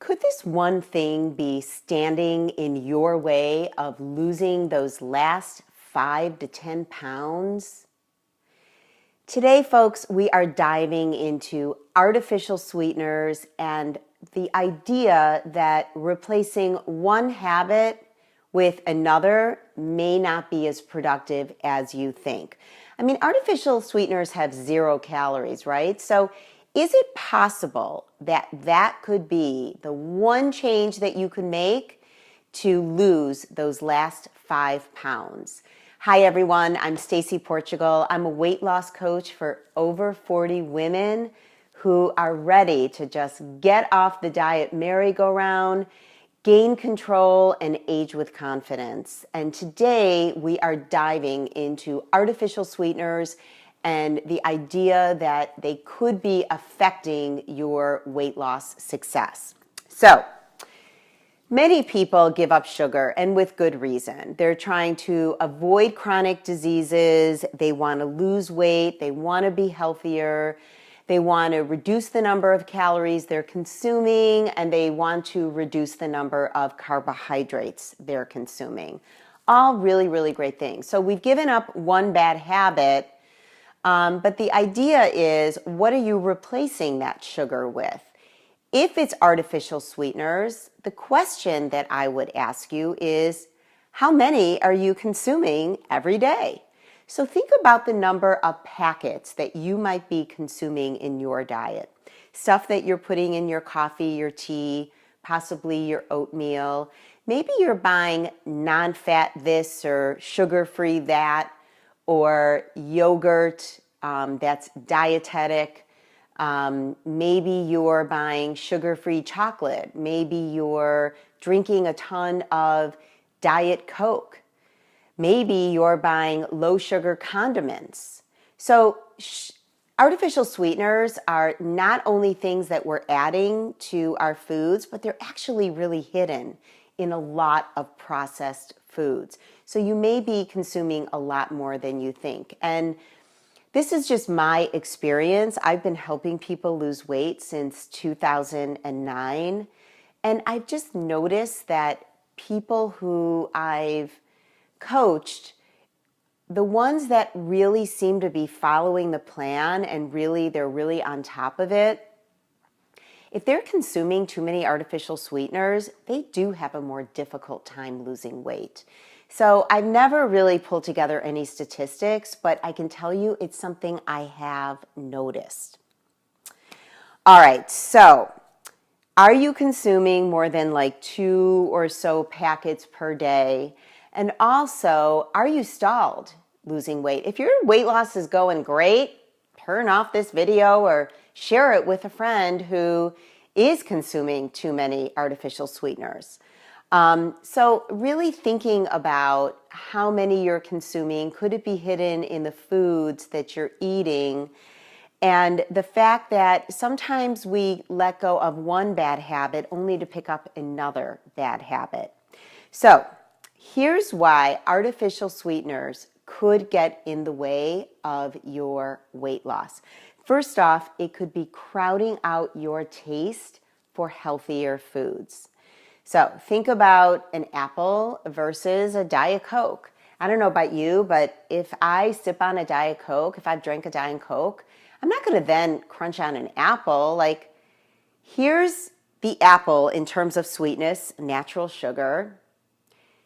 Could this one thing be standing in your way of losing those last 5 to 10 pounds? Today, folks, we are diving into artificial sweeteners and the idea that replacing one habit with another may not be as productive as you think. I mean, artificial sweeteners have 0 calories, right? So is it possible that that could be the one change that you could make to lose those last 5 pounds? Hi everyone, I'm Stacy Portugal. I'm a weight loss coach for over 40 women who are ready to just get off the diet merry-go-round, gain control, and age with confidence. And today we are diving into artificial sweeteners and the idea that they could be affecting your weight loss success. So, many people give up sugar, and with good reason. They're trying to avoid chronic diseases, they want to lose weight, they want to be healthier, they want to reduce the number of calories they're consuming, and they want to reduce the number of carbohydrates they're consuming. All really, really great things. So we've given up one bad habit, but the idea is, what are you replacing that sugar with? If it's artificial sweeteners, the question that I would ask you is, how many are you consuming every day? So think about the number of packets that you might be consuming in your diet. Stuff that you're putting in your coffee, your tea, possibly your oatmeal. Maybe you're buying non-fat this or sugar-free that, or yogurt that's dietetic. Maybe you're buying sugar-free chocolate. Maybe you're drinking a ton of Diet Coke. Maybe you're buying low-sugar condiments. So artificial sweeteners are not only things that we're adding to our foods, but they're actually really hidden in a lot of processed foods. So you may be consuming a lot more than you think. And this is just my experience. I've been helping people lose weight since 2009. And I've just noticed that people who I've coached, the ones that really seem to be following the plan and they're really on top of it, if they're consuming too many artificial sweeteners, they do have a more difficult time losing weight. So I've never really pulled together any statistics, but I can tell you it's something I have noticed. All right, so are you consuming more than like 2 or so packets per day? And also, are you stalled losing weight? If your weight loss is going great, turn off this video or share it with a friend who is consuming too many artificial sweeteners. So really thinking about how many you're consuming, could it be hidden in the foods that you're eating, and the fact that sometimes we let go of one bad habit only to pick up another bad habit. So here's why artificial sweeteners could get in the way of your weight loss. First off, it could be crowding out your taste for healthier foods. So think about an apple versus a Diet Coke. I don't know about you, but if I sip on a Diet Coke, if I've drank a Diet Coke, I'm not going to then crunch on an apple. Like, here's the apple in terms of sweetness, natural sugar.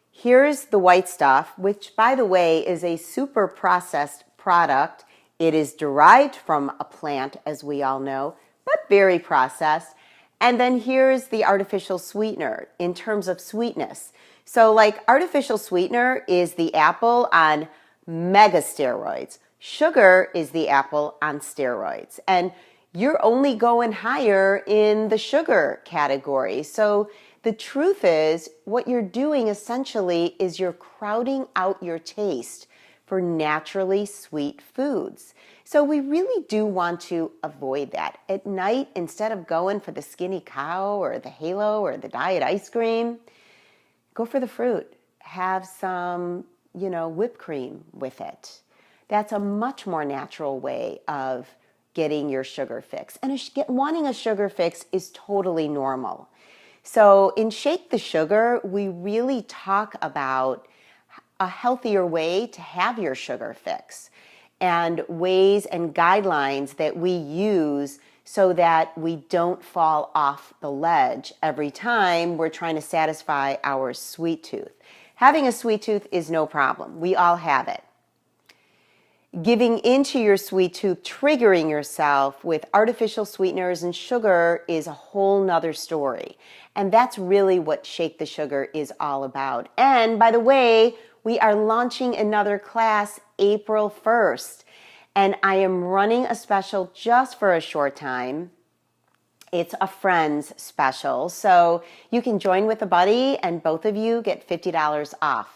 Here's the white stuff, which, by the way, is a super processed product. It is derived from a plant, as we all know, but very processed. And then here's the artificial sweetener in terms of sweetness. So like artificial sweetener is the apple on mega steroids. Sugar is the apple on steroids. And you're only going higher in the sugar category. So the truth is, what you're doing essentially is you're crowding out your taste for naturally sweet foods. So we really do want to avoid that. At night, instead of going for the skinny cow or the halo or the diet ice cream, go for the fruit. Have some, whipped cream with it. That's a much more natural way of getting your sugar fix. And wanting a sugar fix is totally normal. So in Shake the Sugar, we really talk about a healthier way to have your sugar fix and ways and guidelines that we use so that we don't fall off the ledge every time we're trying to satisfy our sweet tooth. Having a sweet tooth is no problem. We all have it. Giving into your sweet tooth, triggering yourself with artificial sweeteners and sugar is a whole nother story. And that's really what Shake the Sugar is all about. And by the way, we are launching another class April 1st. And I am running a special just for a short time. It's a friends special. So you can join with a buddy and both of you get $50 off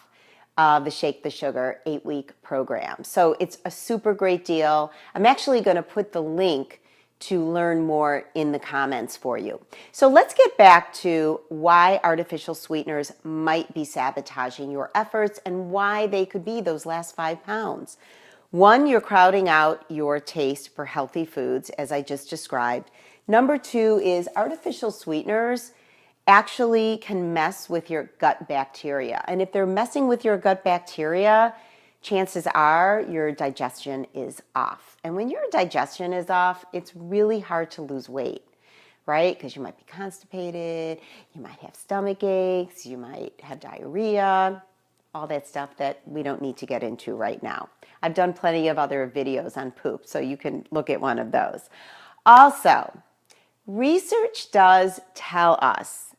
the Shake the Sugar 8-week program. So it's a super great deal. I'm actually going to put the link to learn more in the comments for you. So let's get back to why artificial sweeteners might be sabotaging your efforts and why they could be those last 5 pounds. One, you're crowding out your taste for healthy foods, as I just described. Number 2 is artificial sweeteners actually can mess with your gut bacteria. And if they're messing with your gut bacteria, chances are your digestion is off. And when your digestion is off, it's really hard to lose weight, right? Because you might be constipated, you might have stomach aches, you might have diarrhea, all that stuff that we don't need to get into right now. I've done plenty of other videos on poop, so you can look at one of those. Also, research does tell us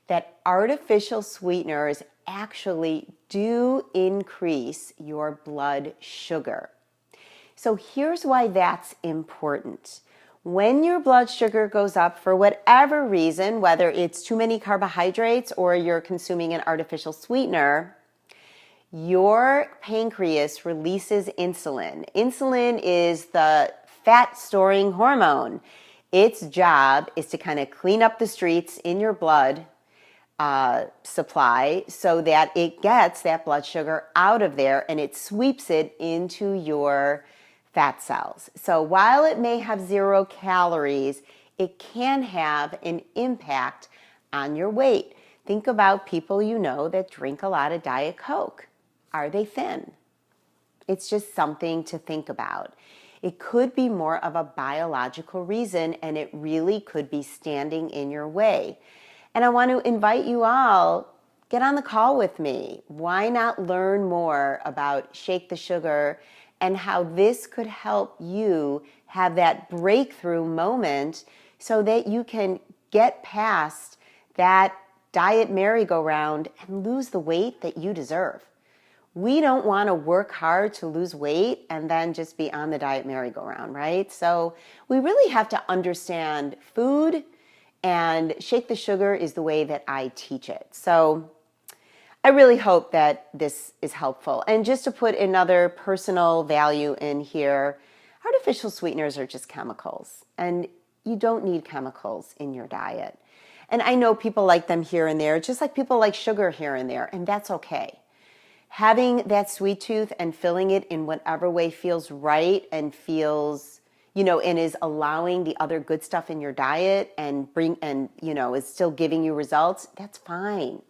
that artificial sweeteners actually do increase your blood sugar. So here's why that's important. When your blood sugar goes up for whatever reason, whether it's too many carbohydrates or you're consuming an artificial sweetener, your pancreas releases insulin. Insulin is the fat storing hormone. Its job is to kind of clean up the streets in your blood supply so that it gets that blood sugar out of there and it sweeps it into your fat cells. So while it may have 0 calories, it can have an impact on your weight. Think about people you know that drink a lot of Diet Coke. Are they thin? It's just something to think about. It could be more of a biological reason, and it really could be standing in your way. And I want to invite you all, get on the call with me. Why not learn more about Shake the Sugar and how this could help you have that breakthrough moment so that you can get past that diet merry-go-round and lose the weight that you deserve. We don't want to work hard to lose weight and then just be on the diet merry-go-round, right? So we really have to understand food, and Shake the Sugar is the way that I teach it. So I really hope that this is helpful. And just to put another personal value in here, artificial sweeteners are just chemicals, and you don't need chemicals in your diet. And I know people like them here and there, just like people like sugar here and there, and that's okay. Having that sweet tooth and filling it in whatever way feels right and feels, and is allowing the other good stuff in your diet and is still giving you results, that's fine.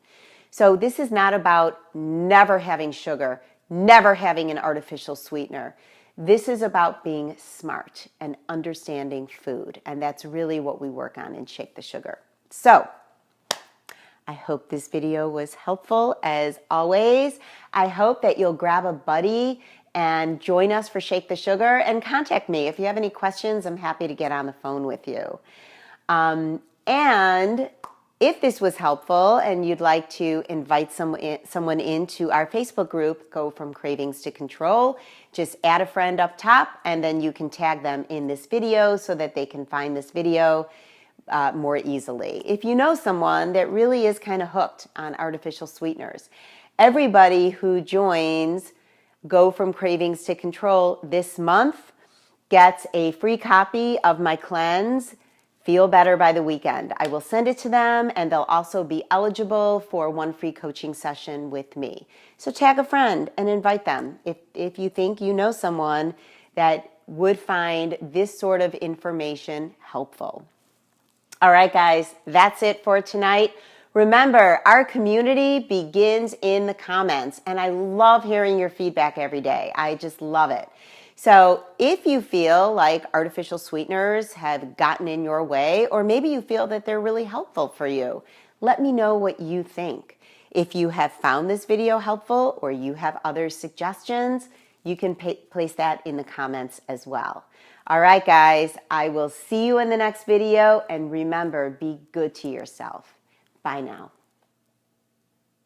So this is not about never having sugar, never having an artificial sweetener. This is about being smart and understanding food. And that's really what we work on in Shake the Sugar. So I hope this video was helpful as always. I hope that you'll grab a buddy and join us for Shake the Sugar and contact me. If you have any questions, I'm happy to get on the phone with you. And if this was helpful and you'd like to invite someone into our Facebook group, Go From Cravings to Control, just add a friend up top and then you can tag them in this video so that they can find this video more easily. If you know someone that really is kind of hooked on artificial sweeteners, everybody who joins Go From Cravings to Control this month gets a free copy of my cleanse, Feel Better by the Weekend. I will send it to them, and they'll also be eligible for one free coaching session with me. So tag a friend and invite them if you think you know someone that would find this sort of information helpful. All right, guys, that's it for tonight. Remember, our community begins in the comments, and I love hearing your feedback every day. I just love it. So if you feel like artificial sweeteners have gotten in your way, or maybe you feel that they're really helpful for you, let me know what you think. If you have found this video helpful or you have other suggestions, you can place that in the comments as well. All right, guys, I will see you in the next video, and remember, be good to yourself. Bye now.